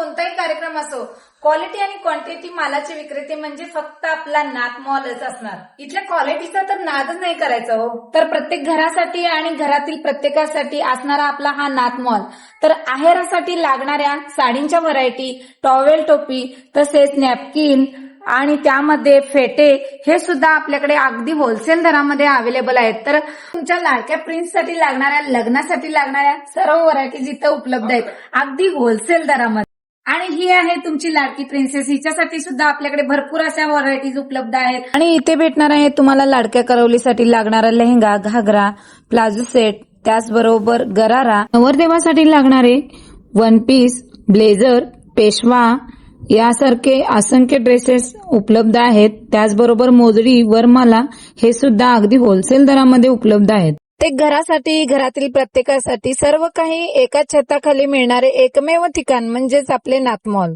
कोणताही कार्यक्रम असो, क्वालिटी आणि क्वांटिटी मालाचे विक्रेते म्हणजे फक्त आपला नाथ मॉलच असणार. इथल्या क्वालिटीचा तर नादच नाही करायचा हो. तर प्रत्येक घरासाठी आणि घरातील प्रत्येकासाठी असणारा आपला हा नाथ मॉल. तर आहेरासाठी लागणाऱ्या साडींच्या व्हरायटी, टॉवेल टोपी, तसेच नॅपकिन आणि त्यामध्ये फेटे हे सुद्धा आपल्याकडे अगदी होलसेल दरामध्ये अवेलेबल आहेत. तर तुमच्या लाडक्या प्रिन्ससाठी लागणाऱ्या, लग्नासाठी लागणाऱ्या सर्व व्हरायटीज इथं उपलब्ध आहेत अगदी होलसेल दरामध्ये. आणि ही आहे तुमची लाडकी प्रिन्सेस, हिच्यासाठी सुद्धा आपल्याकडे भरपूर अशा व्हरायटीज उपलब्ध आहेत. आणि इथे भेटणार आहे तुम्हाला लाडक्या करवलीसाठी लागणारा लेहंगा, घागरा, प्लाझो सेट, त्याचबरोबर गरारा, नवरदेवासाठी लागणारे वन पीस, ब्लेझर, पेशवा यासारखे असंख्य ड्रेसेस उपलब्ध आहेत. त्याचबरोबर मोजडी, वरमाला हे सुद्धा अगदी होलसेल दरामध्ये उपलब्ध आहेत. ते घरासाठी, घरातील प्रत्येकासाठी सर्व काही एकाच छताखाली मिळणारे एकमेव ठिकाण म्हणजेच आपले नाथ मॉल.